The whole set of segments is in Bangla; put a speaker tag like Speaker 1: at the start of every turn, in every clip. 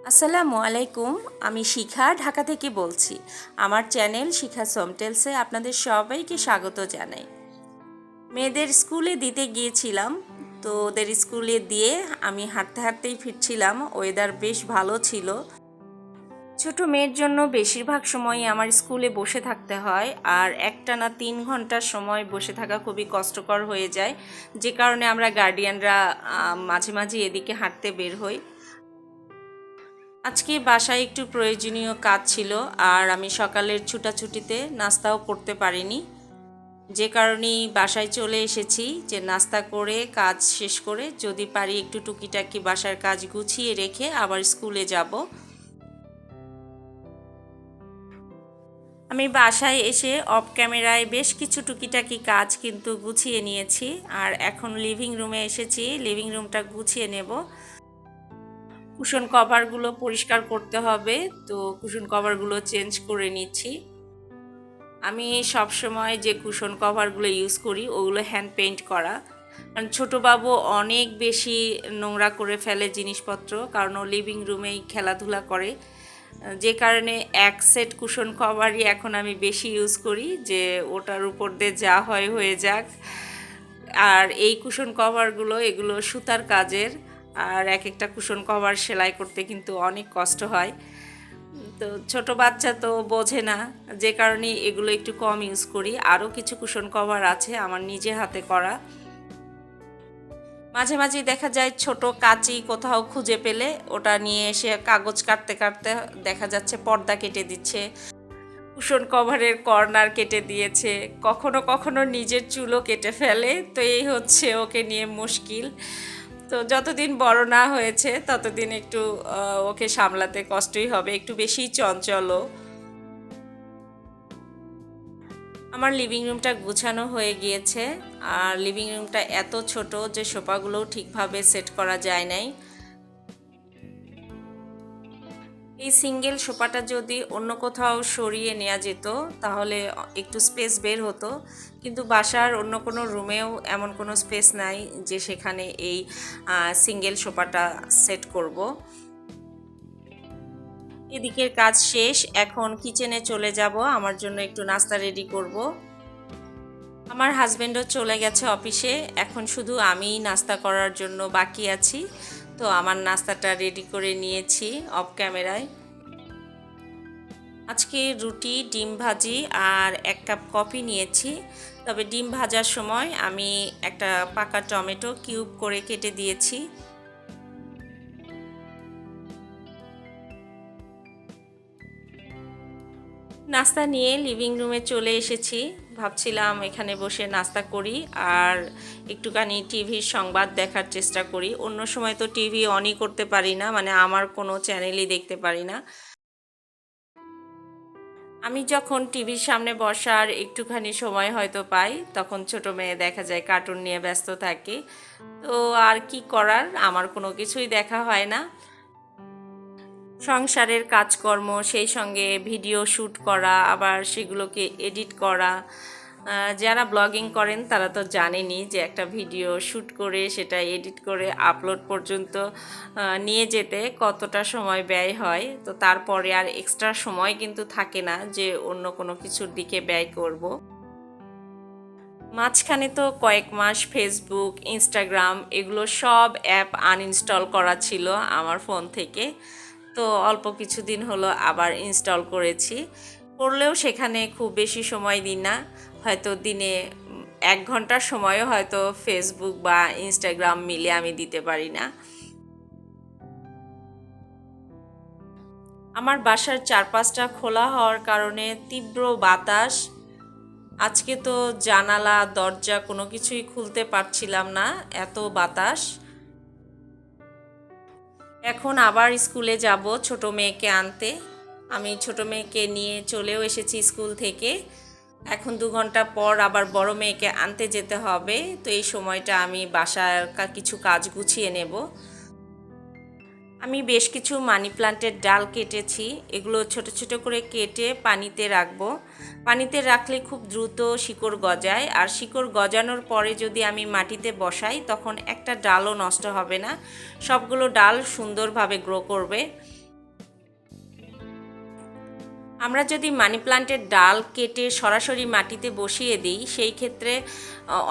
Speaker 1: আসসালামু আলাইকুম। আমি শিখা ঢাকা থেকে বলছি। আমার চ্যানেল শিখা সমটেলসে আপনাদের সবাইকে স্বাগত জানাই। মেয়েদের স্কুলে দিতে গিয়েছিলাম, তো ওদের স্কুলে দিয়ে আমি হাঁটতে হাঁটতেই ফিরছিলাম। ওয়েদার বেশ ভালো ছিল। ছোট মেয়ের জন্য বেশিরভাগ সময়ই আমার স্কুলে বসে থাকতে হয়, আর একটানা 3 ঘন্টার সময় বসে থাকা খুবই কষ্টকর হয়ে যায়, যে কারণে আমরা গার্ডিয়ানরা মাঝে মাঝে এদিকে হাঁটতে বের হই। আজকে বাসায় একটু প্রয়োজনীয় কাজ ছিল, আর আমি সকালের ছুটাছুটিতে নাস্তাও করতে পারিনি, যে কারণেই বাসায় চলে এসেছি যে নাস্তা করে কাজ শেষ করে যদি পারি একটু টুকিটাকি বাসার কাজ গুছিয়ে রেখে আবার স্কুলে যাব। আমি বাসায় এসে অফ ক্যামেরায় বেশ কিছু টুকিটাকি কাজ কিন্তু গুছিয়ে নিয়েছি, আর এখন লিভিং রুমে এসেছি, লিভিং রুমটা গুছিয়ে নেব। কুশন কভারগুলো পরিষ্কার করতে হবে, তো কুশন কভারগুলো চেঞ্জ করে নিচ্ছি। আমি সব সময় যে কুশন কভারগুলো ইউজ করি ওগুলো হ্যান্ড পেইন্ট করা, কারণ ছোটো বাবু অনেক বেশি নোংরা করে ফেলে জিনিসপত্র, কারণ ও লিভিং রুমেই খেলাধুলা করে, যে কারণে এক সেট কুশন কভারই এখন আমি বেশি ইউজ করি, যে ওটার উপর দিয়ে যা হয় হয়ে যাক। আর এই কুশন কভারগুলো এগুলো সুতার কাজের, আর এক একটা কুশন কভার সেলাই করতে কিন্তু অনেক কষ্ট হয়। তো ছোট বাচ্চা তো বোঝে না, যে কারণে এগুলো একটু কম ইউজ করি। আরও কিছু কুশন কভার আছে আমার নিজে হাতে করা। মাঝে মাঝে দেখা যায় ছোট কাঁচি কোথাও খুঁজে পেলে ওটা নিয়ে এসে কাগজ কাটতে কাটতে দেখা যাচ্ছে পর্দা কেটে দিচ্ছে, কুশন কভারের কর্নার কেটে দিয়েছে, কখনো কখনো নিজের চুলও কেটে ফেলে। তো এই হচ্ছে ওকে নিয়ে মুশকিল। তো যতদিন বড় না হয়েছে ততদিন একটু ওকে সামলাতে কষ্টই হবে, একটু বেশিই চঞ্চলও। আমার লিভিং রুমটা গুছানো হয়ে গিয়েছে, আর লিভিং রুমটা এত ছোট যে সোফাগুলোও ঠিকভাবে সেট করা যায় নাই। এই সিঙ্গেল সোফাটা যদি অন্য কোথাও সরিয়ে নেওয়া যেত তাহলে একটু স্পেস বের হতো, কিন্তু বাসার অন্য কোনো রুমেও এমন কোনো স্পেস নাই যে সেখানে এই সিঙ্গেল সোফাটা সেট করব। এদিকের কাজ শেষ, এখন কিচেনে চলে যাব, আমার জন্য একটু নাস্তা রেডি করব। আমার হাজব্যান্ডও চলে গেছে অফিসে, এখন শুধু আমি নাস্তা করার জন্য বাকি আছি। তো আমার নাস্তাটা রেডি করে নিয়েছি অফ ক্যামেরায়। আজকে রুটি, ডিম ভাজি আর 1 কাপ কফি নিয়েছি। তবে ডিম ভাজার সময় আমি একটা পাকা টমেটো কিউব করে কেটে দিয়েছি। নাস্তা নিয়ে লিভিং রুমে চলে এসেছি, ভাবছিলাম এখানে বসে নাস্তা করি আর একটুখানি টিভির সংবাদ দেখার চেষ্টা করি। অন্য সময় তো টিভি অনই করতে পারি না, মানে আমার কোনো চ্যানেলই দেখতে পারি না। আমি যখন টিভির সামনে বসার একটুখানি সময় হয়তো পাই, তখন ছোট মেয়ে দেখা যায় কার্টুন নিয়ে ব্যস্ত থাকে। তো আর কি করার, আমার কোনো কিছুই দেখা হয় না। সংসারের কাজকর্ম, সেই সঙ্গে ভিডিও শ্যুট করা, আবার সেগুলোকে এডিট করা। যারা ব্লগিং করেন তারা তো জানেনই যে একটা ভিডিও শ্যুট করে সেটা এডিট করে আপলোড পর্যন্ত নিয়ে যেতে কতটা সময় ব্যয় হয়। তো তারপরে আর এক্সট্রা সময় কিন্তু থাকে না যে অন্য কোনো কিছুর দিকে ব্যয় করব। মাঝখানে তো কয়েক মাস ফেসবুক, ইনস্টাগ্রাম এগুলো সব অ্যাপ আনইনস্টল করা ছিল আমার ফোন থেকে। তো অল্প কিছুদিন হলো আবার ইনস্টল করেছি, করলেও সেখানে খুব বেশি সময় দিই না, হয়তো দিনে 1 ঘন্টার সময়ও হয়তো ফেসবুক বা ইনস্টাগ্রাম মিলে আমি দিতে পারি না। আমার বাসার চারপাশটা খোলা হওয়ার কারণে তীব্র বাতাস, আজকে তো জানালা দরজা কোনো কিছুই খুলতে পারছিলাম না, এত বাতাস। এখন আবার স্কুলে যাব ছোট মেয়েকে আনতে। আমি ছোট মেয়েকে নিয়ে চলেও এসেছি স্কুল থেকে। এখন 2 ঘন্টা পর আবার বড় মেয়েকে আনতে যেতে হবে, তো এই সময়টা আমি বাসার কিছু কাজ গুছিয়ে নেব। আমি বেশ কিছু মানি প্লান্টের ডাল কেটেছি, এগুলো ছোট ছোট করে কেটে পানিতে রাখবো। পানিতে রাখলে খুব দ্রুত শিকড় গজায়, আর শিকড় গজানোর পরে যদি আমি মাটিতে বসাই তখন একটা ডালও নষ্ট হবে না, সবগুলো ডাল সুন্দরভাবে গ্রো করবে। আমরা যদি মানি প্লান্টের ডাল কেটে সরাসরি মাটিতে বসিয়ে দিই সেই ক্ষেত্রে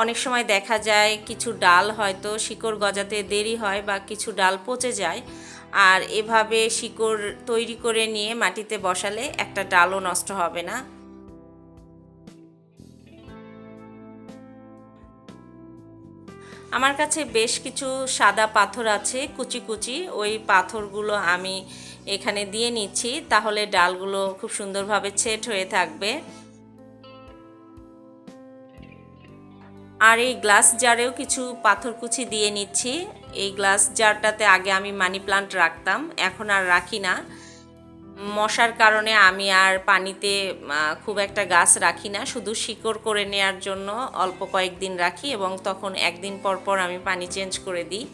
Speaker 1: অনেক সময় দেখা যায় কিছু ডাল হয়তো শিকড় গজাতে দেরি হয় বা কিছু ডাল পচে যায়। আর এভাবে শিকড় তৈরি করে নিয়ে মাটিতে বসালে একটা ডালও নষ্ট হবে না। আমার কাছে বেশ কিছু সাদা পাথর আছে কুচি কুচি, ওই পাথরগুলো আমি এখানে দিয়ে নিচ্ছি, তাহলে ডালগুলো খুব সুন্দরভাবে সেট হয়ে থাকবে। আর এই গ্লাস জারেও কিছু পাথর কুচি দিয়ে নিচ্ছি। এই গ্লাস জারটাতে আগে আমি মানি প্লান্ট রাখতাম, এখন আর রাখি না। মশার কারণে আমি আর পানিতে খুব একটা গাছ রাখি না, শুধু শিকড় করে নেয়ার জন্য অল্প কয়েকদিন রাখি এবং তখন একদিন পর পর আমি পানি চেঞ্জ করে দিই।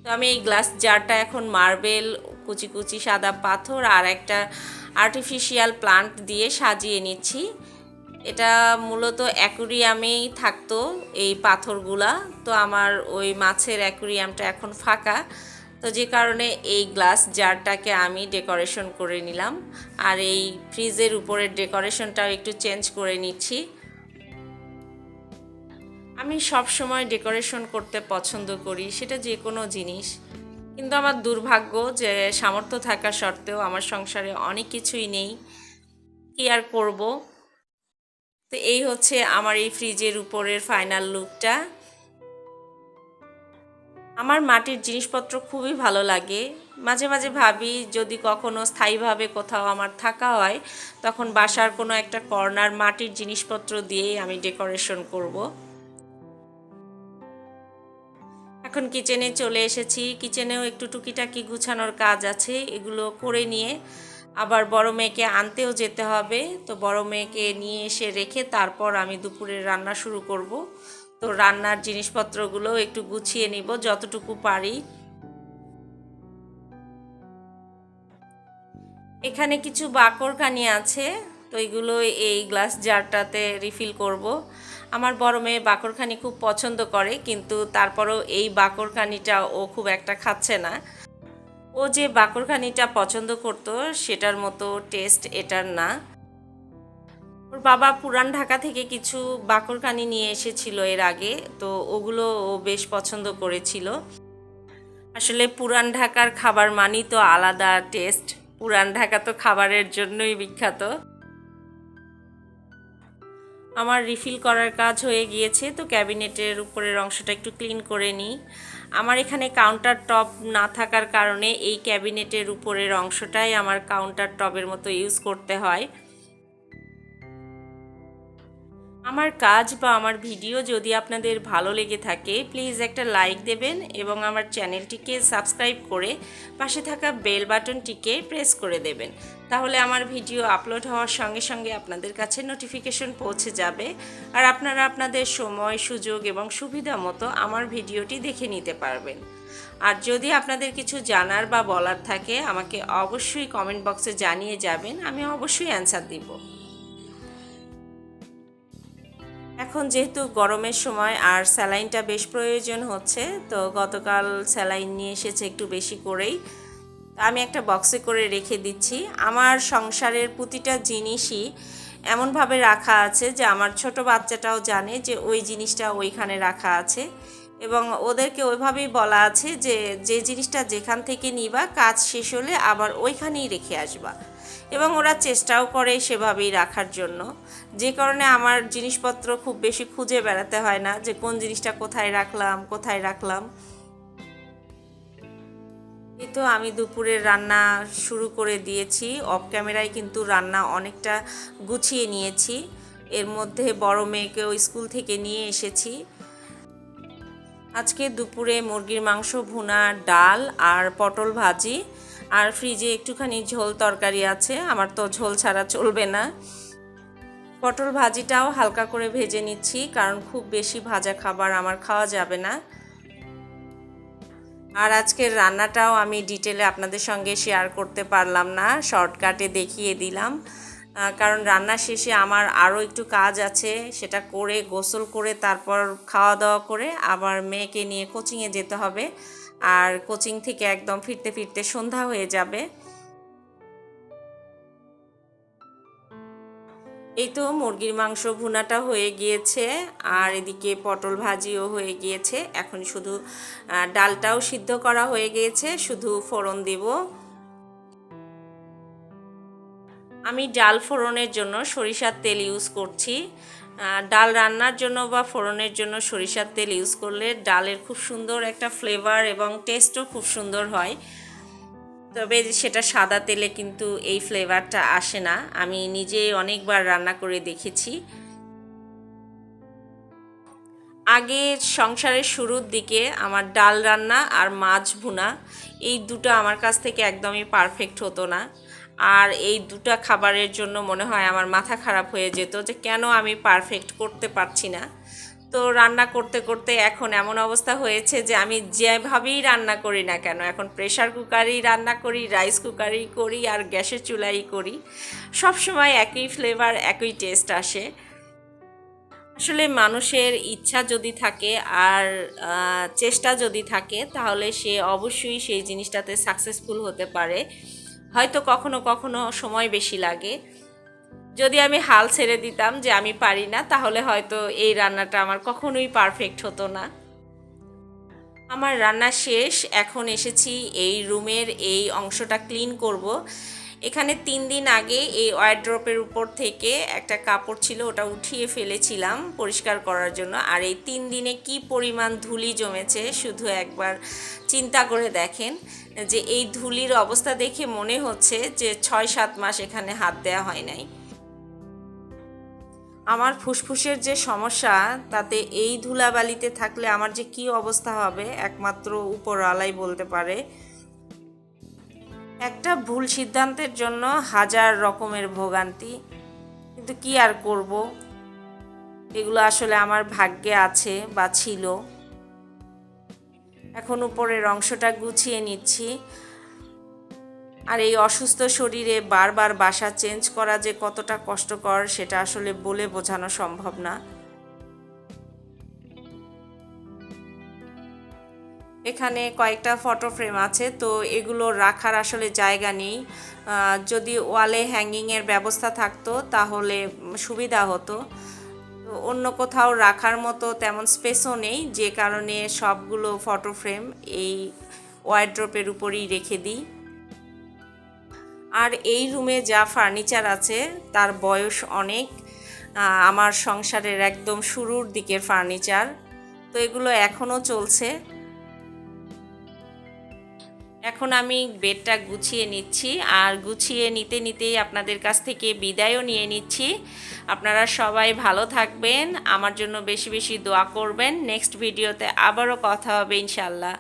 Speaker 1: তো আমি এই গ্লাস জারটা এখন মার্বেল, কুচি কুচি সাদা পাথর আর একটা আর্টিফিশিয়াল প্লান্ট দিয়ে সাজিয়ে নিচ্ছি। এটা মূলত অ্যাকুরিয়ামেই থাকতো এই পাথরগুলা, তো আমার ওই মাছের অ্যাকুরিয়ামটা এখন ফাঁকা, তো যে কারণে এই গ্লাস জারটাকে আমি ডেকোরেশন করে নিলাম। আর এই ফ্রিজের উপরের ডেকোরেশনটাও একটু চেঞ্জ করে নিচ্ছি। আমি সব সময় ডেকোরেশন করতে পছন্দ করি, সেটা যে কোনো জিনিস, কিন্তু আমার দুর্ভাগ্য যে সামর্থ্য থাকা সত্ত্বেও আমার সংসারে অনেক কিছুই নেই, কি আর করব। তো এই হচ্ছে আমার এই ফ্রিজের উপরের ফাইনাল লুকটা। আমার মাটির জিনিসপত্র খুবই ভালো লাগে। মাঝে মাঝে ভাবি যদি কখনো স্থায়ীভাবে কোথাও আমার থাকা হয়, তখন বাসার কোনো একটা কর্নার মাটির জিনিসপত্র দিয়েই আমি ডেকোরেশন করব। এখন কিচেনে চলে এসেছি, কিচেনেও একটু টুকিটাকি গুছানোর কাজ আছে, এগুলো করে নিয়ে আবার বড় মেয়েকে আনতেও যেতে হবে। তো বড় মেয়েকে নিয়ে এসে রেখে তারপর আমি দুপুরের রান্না শুরু করব। তো রান্নার জিনিসপত্রগুলো একটু গুছিয়ে নিব যতটুকু পারি। এখানে কিছু বাকরখানি আছে, তো এগুলো এই গ্লাস জারটাতে রিফিল করব। আমার বড় মেয়ে বাকরখানি খুব পছন্দ করে, কিন্তু তারপরেও এই বাকরখানিটা ও খুব একটা খাচ্ছে না। ও যে বাকরখানিটা পছন্দ করত সেটার মতো টেস্ট এটার না। ওর বাবা পুরান ঢাকা থেকে কিছু বাকরখানি নিয়ে এসেছিল এর আগে, তো ওগুলো ও বেশ পছন্দ করেছিল। আসলে পুরান ঢাকার খাবার মানেই তো আলাদা টেস্ট, পুরান ঢাকা তো খাবারের জন্যই বিখ্যাত। আমার রিফিল করার কাজ হয়ে গিয়েছে, তো ক্যাবিনেটের উপরের অংশটা একটু ক্লিন করে নিই। আমার এখানে কাউন্টার টপ না থাকার কারণে এই ক্যাবিনেটের উপরের অংশটাই আমার কাউন্টার টপের মতো ইউজ করতে হয়। আমার কাজ বা আমার ভিডিও যদি আপনাদের ভালো লেগে থাকে প্লিজ একটা লাইক দেবেন এবং আমার চ্যানেলটিকে সাবস্ক্রাইব করে পাশে থাকা বেল বাটনটিকে প্রেস করে দেবেন, তাহলে আমার ভিডিও আপলোড হওয়ার সঙ্গে সঙ্গে আপনাদের কাছে নোটিফিকেশন পৌঁছে যাবে আর আপনারা আপনাদের সময় সুযোগ এবং সুবিধা মতো আমার ভিডিওটি দেখে নিতে পারবেন। আর যদি আপনাদের কিছু জানার বা বলার থাকে আমাকে অবশ্যই কমেন্ট বক্সে জানিয়ে যাবেন, আমি অবশ্যই অ্যান্সার দিব। এখন যেহেতু গরমের সময় আর স্যালাইনটা বেশ প্রয়োজন হচ্ছে, তো গতকাল স্যালাইন নিয়ে এসেছে একটু বেশি করেই, আমি একটা বক্সে করে রেখে দিচ্ছি। আমার সংসারের প্রতিটা জিনিসই এমনভাবে রাখা আছে যে আমার ছোট বাচ্চাটাও জানে যে ওই জিনিসটা ওইখানে রাখা আছে, এবং ওদেরকে ওইভাবেই বলা আছে যে যে জিনিসটা যেখান থেকে নিবা কাজ শেষ হলে আবার ওইখানেই রেখে আসবা, এবং ওরা চেষ্টাও করে সেভাবেই রাখার জন্য, যে কারণে আমার জিনিসপত্র খুব বেশি খুঁজে বেড়াতে হয় না যে কোন জিনিসটা কোথায় রাখলাম কোথায় রাখলাম। এই তো আমি দুপুরের রান্না শুরু করে দিয়েছি, অফ ক্যামেরায় কিন্তু রান্না অনেকটা গুছিয়ে নিয়েছি। এর মধ্যে বড় মেয়েকেও স্কুল থেকে নিয়ে এসেছি। আজকে দুপুরে মুরগির মাংস ভুনা, ডাল আর পটল ভাজি, আর ফ্রিজে একটুখানি ঝোল তরকারি আছে, আমার তো ঝোল ছাড়া চলবে না। পটল ভাজিটাও হালকা করে ভেজে নিচ্ছি, কারণ খুব বেশি ভাজা খাবার আমার খাওয়া যাবে না। আর আজকের রান্নাটাও আমি ডিটেলে আপনাদের সঙ্গে শেয়ার করতে পারলাম না, শর্টকাটে দেখিয়ে দিলাম, কারণ রান্না শেষে আমার আরও একটু কাজ আছে, সেটা করে গোসল করে তারপর খাওয়া দাওয়া করে আবার মেয়েকে নিয়ে কোচিংয়ে যেতে হবে, আর কোচিং থেকে একদম ফিরতে ফিরতে সন্ধ্যা হয়ে যাবে। এই তো মুরগির মাংস ভুনাটা হয়ে গিয়েছে আর এদিকে পটল ভাজিও হয়ে গিয়েছে। এখন শুধু ডালটাও সিদ্ধ করা হয়ে গিয়েছে, শুধু ফোড়ন দিব। আমি ডাল ফোড়নের জন্য সরিষার তেল ইউজ করছি। ডাল রান্নার জন্য বা ফোড়নের জন্য সরিষার তেল ইউজ করলে ডালের খুব সুন্দর একটা ফ্লেভার এবং টেস্টও খুব সুন্দর হয়। তবে সেটা সাদা তেলে কিন্তু এই ফ্লেভারটা আসে না। আমি নিজে অনেকবার রান্না করে দেখেছি। আগের সংসারের শুরুর দিকে আমার ডাল রান্না আর মাছ ভুনা এই দুটো আমার কাছ থেকে একদমই পারফেক্ট হতো না। আর এই দুটো খাবারের জন্য মনে হয় আমার মাথা খারাপ হয়ে যেত যে কেন আমি পারফেক্ট করতে পারছি না। তো রান্না করতে করতে এখন এমন অবস্থা হয়েছে যে আমি যেভাবেই রান্না করি না কেন, এখন প্রেসার কুকারেই রান্না করি, রাইস কুকারেই করি আর গ্যাসের চুলাই করি, সব সময় একই ফ্লেভার একই টেস্ট আসে। আসলে মানুষের ইচ্ছা যদি থাকে আর চেষ্টা যদি থাকে তাহলে সে অবশ্যই সেই জিনিসটাতে সাকসেসফুল হতে পারে। হয়তো কখনো কখনো সময় বেশি লাগে। যদি আমি হাল ছেড়ে দিতাম যে আমি পারি না, তাহলে হয়তো এই রান্নাটা আমার কখনোই পারফেক্ট হতো না। আমার রান্না শেষ, এখন এসেছি এই রুমের এই অংশটা ক্লিন করব। এখানে 3 দিন আগে এই ওয়ারড্রপের উপর থেকে একটা কাপড় ছিল, ওটা উঠিয়ে ফেলেছিলাম পরিষ্কার করার জন্য। আর এই 3 দিনে কি পরিমাণ ধুলি জমেছে শুধু একবার চিন্তা করে দেখেন। যে এই ধুলির অবস্থা দেখে মনে হচ্ছে যে 6-7 মাস এখানে হাত দেওয়া হয় নাই। আমার ফুসফুসের যে সমস্যা, তাতে এই ধুলাবালিতে থাকলে আমার যে কি অবস্থা হবে একমাত্র উপরওয়ালাই বলতে পারে। একটা ভুল সিদ্ধান্তের জন্য হাজার রকমের ভোগান্তি, কিন্তু কি আর করব, এগুলো আসলে আমার ভাগ্যে আছে বা ছিল। এখন উপরের অংশটা গুছিয়ে নিচ্ছি। আর এই অসুস্থ শরীরে বারবার বাসা চেঞ্জ করা যে কতটা কষ্টকর সেটা আসলে বলে বোঝানো সম্ভব না। এখানে কয়েকটা ফটো ফ্রেম আছে, তো এগুলো রাখার আসলে জায়গা নেই। যদি ওয়ালে হ্যাঙ্গিংয়ের ব্যবস্থা থাকতো তাহলে সুবিধা হতো। তো অন্য কোথাও রাখার মতো তেমন স্পেসও নেই, যে কারণে সবগুলো ফটো ফ্রেম এই ওয়ারড্রপের উপরেই রেখে দিই। আর এই রুমে যা ফার্নিচার আছে তার বয়স অনেক, আমার সংসারের একদম শুরুর দিকের ফার্নিচার, তো এগুলো এখনও চলছে। এখন আমি বেডটা গুছিয়ে নিচ্ছি, আর গুছিয়ে নিতে নিতেই আপনাদের কাছ থেকে বিদায়ও নিয়ে নিচ্ছি। আপনারা সবাই ভালো থাকবেন, আমার জন্য বেশি বেশি দোয়া করবেন। নেক্সট ভিডিওতে আবারও কথা হবে ইনশাল্লাহ।